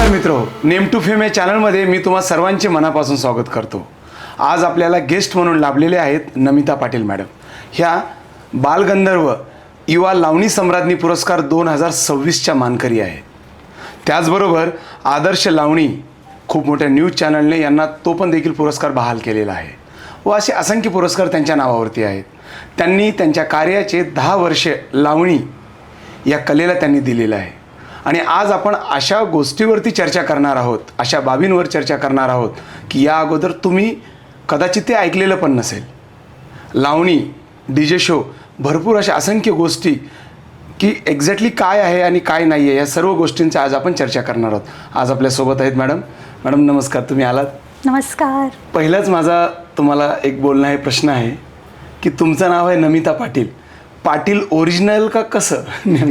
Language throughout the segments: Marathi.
नमस्कार मित्रो, नेम टू फेम या चॅनलमध्ये मी तुम्हा सर्वांचे मनापासून स्वागत करतो. आज आपल्याला गेस्ट म्हणून लाभलेले आहेत नमिता पाटील मॅडम. ह्या बालगंधर्व युवा लावणी सम्राज्ञी पुरस्कार 2026च्या मानकरी आहेत. त्याचबरोबर आदर्श लावणी खूप मोठ्या न्यूज चॅनलने यांना तो पण देखील पुरस्कार बहाल केलेला आहे व असे असंख्य पुरस्कार त्यांच्या नावावरती आहेत. त्यांनी त्यांच्या कार्याचे 10 वर्षे लावणी या कलेला त्यांनी दिलेलं आहे आणि आज आपण अशा गोष्टीवरती चर्चा करणार आहोत, अशा बाबींवर चर्चा करणार आहोत की या अगोदर तुम्ही कदाचित ते ऐकलेलं पण नसेल. लावणी, DJ शो, भरपूर अशा असंख्य गोष्टी की एक्झॅक्टली काय आहे आणि काय नाही आहे या सर्व गोष्टींचा आज आपण चर्चा करणार आहोत. आज आपल्यासोबत आहेत मॅडम. मॅडम नमस्कार, तुम्ही आलात. नमस्कार. पहिलाच माझा तुम्हाला एक बोलणं आहे, प्रश्न आहे की तुमचं नाव आहे नमिता पाटील. पाटील ओरिजिनल का कसं?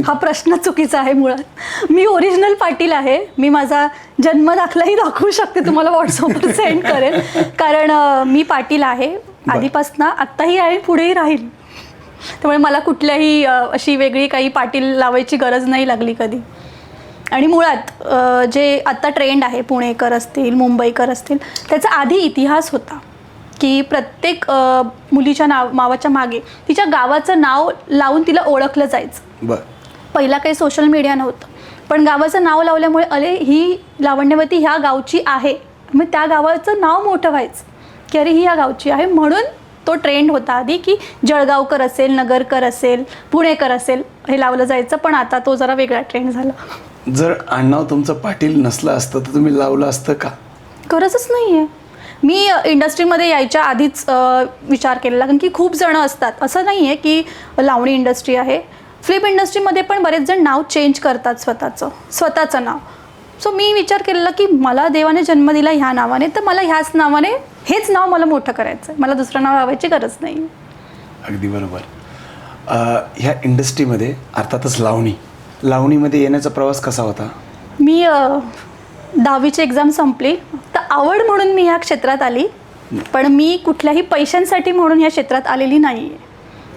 हा प्रश्न चुकीचा आहे. मुळात मी ओरिजिनल पाटील आहे. मी माझा जन्म दाखलाही दाखवू शकते, तुम्हाला व्हॉट्सअपवर सेंड करेल. कारण मी पाटील आहे आधीपासून, आत्ताही आहे, पुढेही राहील. त्यामुळे मला कुठल्याही अशी वेगळी काही पाटील लावायची गरज नाही लागली कधी. आणि मुळात जे आत्ता ट्रेंड आहे, पुणेकर असतील, मुंबईकर असतील, त्याचा आधी इतिहास होता की प्रत्येक मुलीच्या नावाच्या मागे तिच्या गावाचं नाव लावून तिला ओळखलं जायचं. पहिला काही सोशल मीडिया नव्हतं, पण गावाचं नाव लावल्यामुळे अरे ही लावण्यवती ह्या गावची आहे, मग त्या गावाचं नाव मोठं व्हायचं की अरे ही ह्या गावची आहे. म्हणून तो ट्रेंड होता आधी की जळगावकर असेल, नगरकर असेल, पुणेकर असेल हे लावलं जायचं. पण आता तो जरा वेगळा ट्रेंड झाला. जर आडनाव तुमचं पाटील नसलं असतं तर तुम्ही लावलं असतं का? गरजच नाही आहे. मी इंडस्ट्रीमध्ये यायच्या आधीच विचार केलेला, कारण की खूप जणं असतात, असं नाही आहे की लावणी इंडस्ट्री आहे, फिल्म इंडस्ट्रीमध्ये पण बरेच जण नाव चेंज करतात स्वतःचं नाव. सो मी विचार केलेला की मला देवाने जन्म दिला ह्या नावाने, तर मला ह्याच नावाने हेच नाव मला मोठं करायचं आहे, मला दुसरं नाव लावायची गरज नाही. अगदी बरोबर. ह्या इंडस्ट्रीमध्ये अर्थातच लावणीमध्ये येण्याचा प्रवास कसा होता? मी 10वीची एक्झाम संपली, तर आवड म्हणून मी ह्या क्षेत्रात आली. पण मी कुठल्याही पैशांसाठी म्हणून ह्या क्षेत्रात आलेली नाही आहे.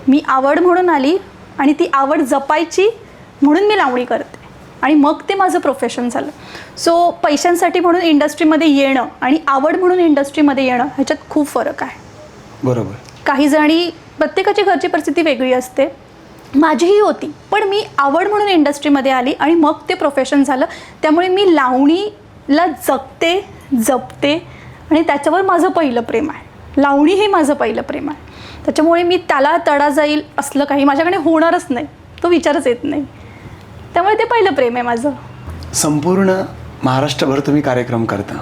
मी आवड म्हणून आली आणि ती आवड जपायची म्हणून मी लावणी करते आणि मग ते माझं प्रोफेशन झालं. सो पैशांसाठी म्हणून इंडस्ट्रीमध्ये येणं आणि आवड म्हणून इंडस्ट्रीमध्ये येणं ह्याच्यात खूप फरक आहे. बरोबर. काही जणी, प्रत्येकाची घरची परिस्थिती वेगळी असते, माझीही होती, पण मी आवड म्हणून इंडस्ट्रीमध्ये आली आणि मग ते प्रोफेशन झालं. त्यामुळे मी लावणीला जपते आणि त्याच्यावर माझं पहिलं प्रेम आहे. लावणी हे माझं पहिलं प्रेम आहे. त्याच्यामुळे मी त्याला तडा जाईल असलं काही माझ्याकडे होणारच नाही, तो विचारच येत नाही. त्यामुळे ते पहिलं प्रेम आहे माझं. संपूर्ण महाराष्ट्रभर तुम्ही कार्यक्रम करता,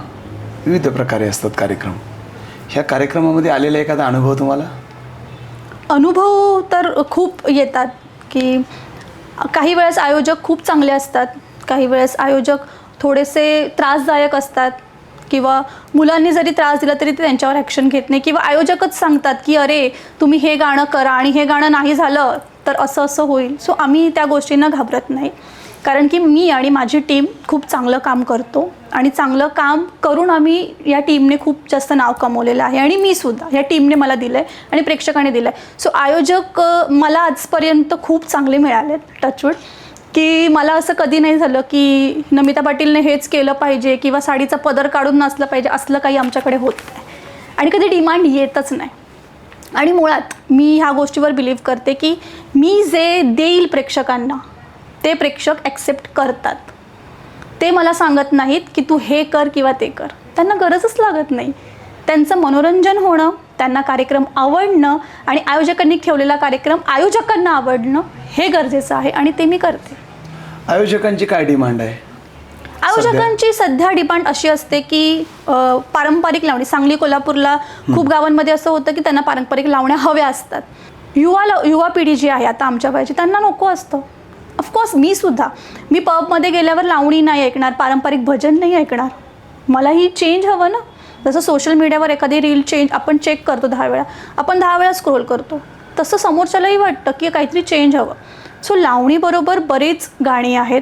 विविध प्रकारे असतात कार्यक्रम. ह्या कार्यक्रमामध्ये आलेला एखादा अनुभव तुम्हाला? अनुभव तर खूप येतात की काही वेळेस आयोजक खूप चांगले असतात, काही वेळेस आयोजक थोडेसे त्रासदायक असतात, किंवा मुलांनी जरी त्रास दिला तरी ते त्यांच्यावर ॲक्शन घेत नाही, किंवा आयोजकच सांगतात की अरे तुम्ही हे गाणं करा आणि हे गाणं नाही झालं तर असं असं होईल. सो आम्ही त्या गोष्टींना घाबरत नाही, कारण की मी आणि माझी टीम खूप चांगलं काम करतो आणि चांगलं काम करून आम्ही या टीमने खूप जास्त नाव कमवलेलं आहे. आणि मी सुद्धा या टीमने मला दिलं आहे आणि प्रेक्षकाने दिलं आहे. सो आयोजक मला आजपर्यंत खूप चांगले मिळालेत, टचवूड, की मला असं कधी नाही झालं की नमिता पाटीलने हेच केलं पाहिजे किंवा साडीचा पदर काढून नाचलं पाहिजे, असलं काही आमच्याकडे होत नाही आणि कधी डिमांड येतच नाही. आणि मुळात मी ह्या गोष्टीवर बिलीव्ह करते की मी जे देईल प्रेक्षकांना ते प्रेक्षक ॲक्सेप्ट करतात. ते मला सांगत नाहीत की तू हे कर किंवा ते कर, त्यांना गरजच लागत नाही. त्यांचं मनोरंजन होणं, त्यांना कार्यक्रम आवडणं आणि आयोजकांनी ठेवलेला कार्यक्रम आयोजकांना आवडणं हे गरजेचं आहे आणि ते मी करते. आयोजकांची काय डिमांड आहे? आयोजकांची सध्या डिमांड अशी असते की पारंपरिक लावणी, सांगली कोल्हापूरला खूप गावांमध्ये असं होतं की त्यांना पारंपरिक लावण्या हव्या असतात. युवा पिढी जी आहे आता आमच्या वयाची, त्यांना नको असतं. ऑफकोर्स मी पबमध्ये गेल्यावर लावणी नाही ऐकणार, पारंपरिक भजन नाही ऐकणार. मलाही चेंज हवं ना. जसं सोशल मीडियावर एखादी रील चेंज आपण चेक करतो 10 वेळा, आपण 10 वेळा स्क्रोल करतो, तसं समोरच्यालाही वाटतं की काहीतरी चेंज हवं. सो लावणीबरोबर बरीच गाणी आहेत,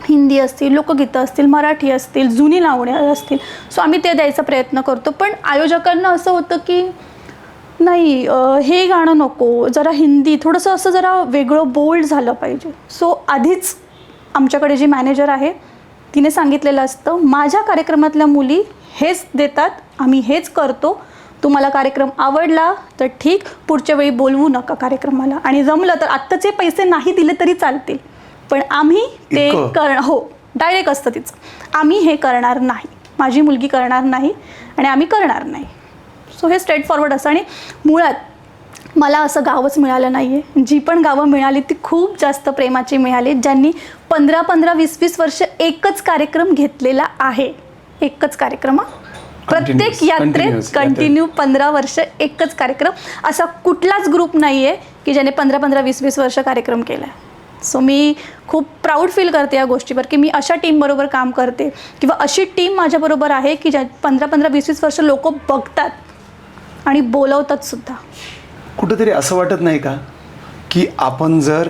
हिंदी असतील, लोकगीतं असतील, मराठी असतील, जुनी लावणी असतील. सो आम्ही ते द्यायचा प्रयत्न करतो. पण आयोजकांना असं होतं की नाही हे गाणं नको, जरा हिंदी थोडंसं असं जरा वेगळं बोल्ड झालं पाहिजे. सो आधीच आमच्याकडे जी मॅनेजर आहे तिने सांगितलेलं असतं, माझ्या कार्यक्रमातल्या मुली हेच देतात, आम्ही हेच करतो, तुम्हाला कार्यक्रम आवडला तर ठीक, पुढच्या वेळी बोलवू नका कार्यक्रमाला, आणि जमलं तर आत्ताचे पैसे नाही दिले तरी चालतील, पण आम्ही ते हो डायरेक्ट असतं तिचं, आम्ही हे करणार नाही, माझी मुलगी करणार नाही आणि आम्ही करणार नाही. सो हे स्ट्रेट फॉरवर्ड असं. आणि मुळात मला असं गावच मिळालं नाही आहे. जी पण गावं मिळाली ती खूप जास्त प्रेमाची मिळाली, ज्यांनी 15-15, 20-20 वर्ष एकच कार्यक्रम घेतलेला आहे. एकच कार्यक्रम, प्रत्येक यात्रेत कंटिन्यू 15 वर्ष एकच कार्यक्रम. असा कुठलाच ग्रुप नाही आहे की ज्याने 15-15, 20-20 वर्ष कार्यक्रम केला आहे. सो मी खूप प्राऊड फील करते या गोष्टीवर की मी अशा टीमबरोबर काम करते, किंवा अशी टीम माझ्याबरोबर आहे की ज्या 15-15, 20-20 वर्ष लोक बघतात आणि बोलवतात सुद्धा. कुठंतरी असं वाटत नाही का की आपण जर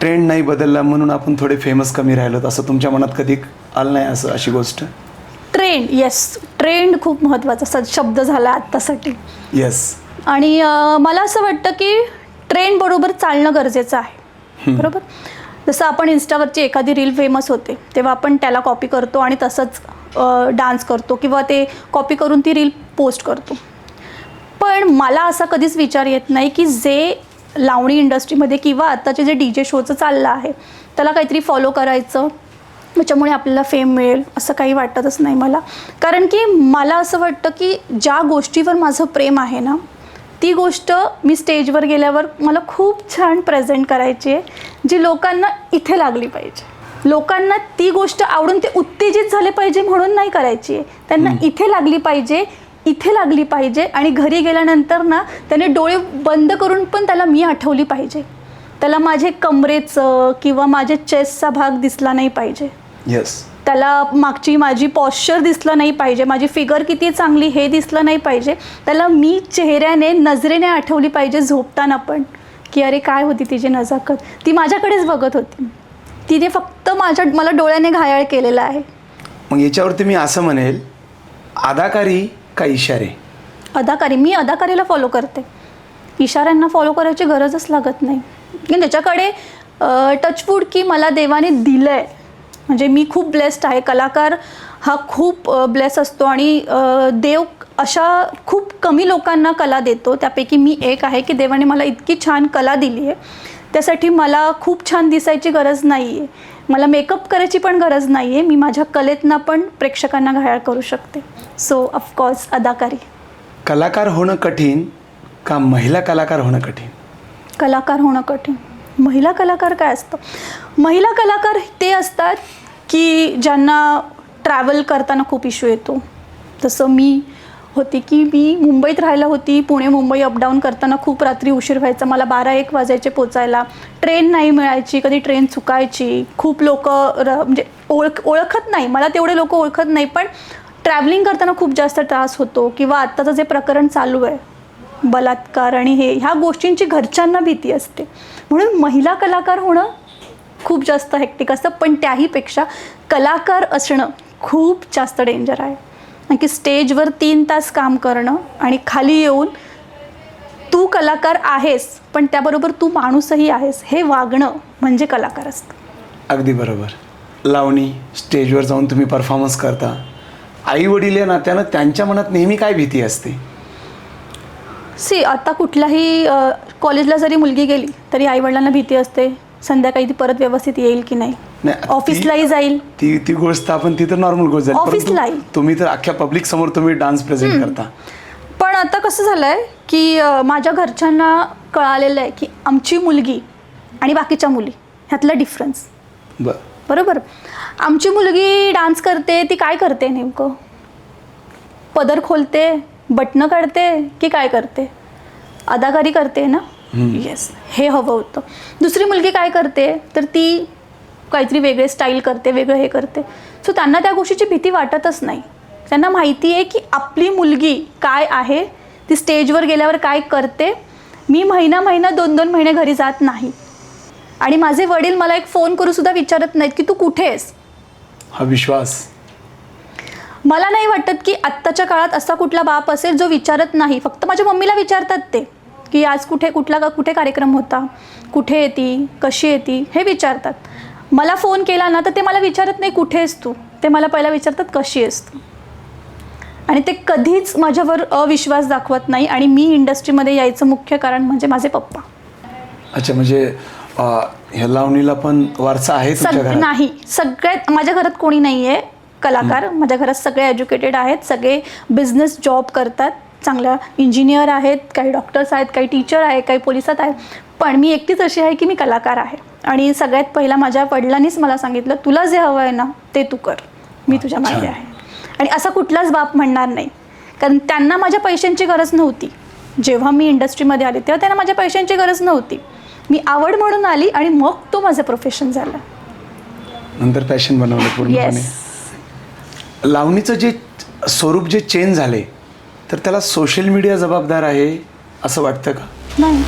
ट्रेंड नाही बदलला म्हणून आपण थोडे फेमस कमी राहिलो, असं तुमच्या मनात कधी आलं नाही असं अशी गोष्ट? ट्रेंड, येस, ट्रेंड खूप महत्त्वाचा शब्द झाला आत्तासाठी. येस. आणि मला असं वाटतं की ट्रेंड बरोबर चालणं गरजेचं आहे. बरोबर. जसं आपण इन्स्टावरची एखादी रील फेमस होते तेव्हा आपण त्याला कॉपी करतो आणि तसंच डान्स करतो किंवा ते कॉपी करून ती रील पोस्ट करतो. पण मला असा कधीच विचार येत नाही की जे लावणी इंडस्ट्रीमध्ये किंवा आत्ताचे जे DJ शोचं चाललं आहे त्याला काहीतरी फॉलो करायचं, त्याच्यामुळे आपल्याला फेम मिळेल, असं काही वाटतच नाही मला. कारण की मला असं वाटतं की ज्या गोष्टीवर माझं प्रेम आहे ना, ती गोष्ट मी स्टेजवर गेल्यावर मला खूप छान प्रेझेंट करायची आहे, जी लोकांना इथे लागली पाहिजे. लोकांना ती गोष्ट आवडून ते उत्तेजित झाले पाहिजे म्हणून नाही करायची आहे, त्यांना इथे लागली पाहिजे, इथे लागली पाहिजे. आणि घरी गेल्यानंतर ना त्याने डोळे बंद करून पण त्याला मी आठवली पाहिजे, त्याला माझे कमरेचं किंवा माझे चेस्टचा भाग दिसला नाही पाहिजे. येस. त्याला मागची माझी पॉश्चर दिसलं नाही पाहिजे, माझी फिगर किती चांगली हे दिसलं नाही पाहिजे. त्याला मी चेहऱ्याने, नजरेने आठवली पाहिजे झोपताना पण, की अरे काय होती तिची नजाकत, ती माझ्याकडेच बघत होती, तिने फक्त मला डोळ्याने घायाळ केलेलं आहे. मग याच्यावरती मी असं म्हणेल, अदाकारी का इशारे? अदाकारी. मी अदाकारीला फॉलो करते, इशाऱ्यांना फॉलो करायची गरजच लागत नाही. की त्याच्याकडे टचवूड की मला देवाने दिलं आहे, म्हणजे मी खूप ब्लेस्ड आहे. कलाकार हा खूप ब्लेस असतो आणि देव अशा खूप कमी लोकांना कला देतो, त्यापैकी मी एक आहे की देवाने मला इतकी छान कला दिली आहे. त्यासाठी मला खूप छान दिसायची गरज नाही आहे, मला मेकअप करायची पण गरज नाही आहे, मी माझ्या कलेतनं पण प्रेक्षकांना घायाळ करू शकते. सो ऑफकोर्स अदाकारी. कलाकार होणं कठीण का महिला कलाकार होणं कठीण? कलाकार होणं कठीण. महिला कलाकार काय असतं? महिला कलाकार ते असतात की ज्यांना ट्रॅव्हल करताना खूप इश्यू येतो. जसं मी होती की मी मुंबईत राहायला होती, पुणे मुंबई अपडाऊन करताना खूप रात्री उशीर व्हायचा, मला 12-1 वाजायचे पोचायला, ट्रेन नाही मिळायची, कधी ट्रेन चुकायची, खूप लोक म्हणजे ओळखत नाही, मला तेवढे लोक ओळखत नाही, पण ट्रॅव्हलिंग करताना खूप जास्त त्रास होतो. किंवा आत्ताचं जे प्रकरण चालू आहे बलात्कार आणि ह्या गोष्टींची घरच्यांना भीती असते, म्हणून महिला कलाकार होणं खूप जास्त हेक्टिक असतं. पण त्याहीपेक्षा कलाकार असणं खूप जास्त डेंजर आहे, कारण की स्टेजवर 3 तास काम करणं आणि खाली येऊन तू कलाकार आहेस पण त्याबरोबर तू माणूसही आहेस हे वागणं म्हणजे कलाकार असतं. अगदी बरोबर. लावणी स्टेजवर जाऊन तुम्ही परफॉर्मन्स करता, आई वडील या नात्यानं त्यांच्या मनात नेहमी काय भीती असते? आता कुठल्याही कॉलेजला जरी मुलगी गेली तरी आईवडिलांना भीती असते संध्याकाळी ती परत व्यवस्थित येईल की नाही, ऑफिसलाही जाईल. ती गोष्ट आपण ती तर नॉर्मल गोष्ट झाली, ऑफिसलाही तुम्ही तर अख्ख्या पब्लिक समोर तुम्ही डान्स प्रेझेंट करता. पण आता कसं झालंय की माझ्या घरच्यांना कळालेलं आहे की आमची मुलगी आणि बाकीच्या मुली ह्यातला डिफरन्स. बरोबर. आमची मुलगी डान्स करते, ती काय करते नेमकं? पदर खोलते, बटणं काढते की काय करते? अदाकारी करते ना. येस, हे हवं होतं. दुसरी मुलगी काय करते तर ती काहीतरी वेगळे स्टाईल करते, वेगळं हे करते. सो त्यांना त्या गोष्टीची भीती वाटतच नाही. त्यांना माहिती आहे की आपली मुलगी काय आहे, ती स्टेजवर गेल्यावर काय करते. मी महिना 2-2 महिने घरी जात नाही आणि माझे वडील मला एक फोन करून सुद्धा विचारत नाहीत की तू कुठे आहेस. हा विश्वास मला नाही वाटत की आत्ताच्या काळात असा कुठला बाप असेल जो विचारत नाही. फक्त माझ्या मम्मीला विचारतात ते की आज कुठे कार्यक्रम होता, कुठे येती, कशी येती हे विचारतात. मला फोन केला ना तर ते मला विचारत नाही कुठे आहेस तू, ते मला पहिला विचारतात कशी आहेस तू. आणि ते कधीच माझ्यावर अविश्वास दाखवत नाही. आणि मी इंडस्ट्रीमध्ये यायचं मुख्य कारण म्हणजे माझे पप्पा. अच्छा, म्हणजे ह्या लावणीला पण वारसा आहे तुमच्या घरात? नाही, सगळ्यात माझ्या घरात कोणी नाही आहे कलाकार. माझ्या घरात सगळे एज्युकेटेड आहेत, सगळे बिझनेस जॉब करतात, चांगल्या इंजिनियर आहेत, काही डॉक्टर्स आहेत, काही टीचर आहे, काही पोलिसात आहेत. पण मी एकटीच अशी आहे की मी कलाकार आहे. आणि सगळ्यात पहिला माझ्या वडिलांनीच मला सांगितलं, तुला जे हवं आहे ना ते तू कर, मी तुझ्या मागे आहे. आणि असा कुठलाच बाप म्हणणार नाही, कारण त्यांना माझ्या पैशांची गरज नव्हती. जेव्हा मी इंडस्ट्रीमध्ये आले तेव्हा त्यांना माझ्या पैशांची गरज नव्हती. मी आवड म्हणून आली आणि मग तो माझं प्रोफेशन झालं. नंतर पॅशन बनवलं पूर्णपणे. येस. लावणीचं जे स्वरूप जे चेंज झाले तर त्याला सोशल मीडिया जबाबदार आहे असं वाटतं का? नाही,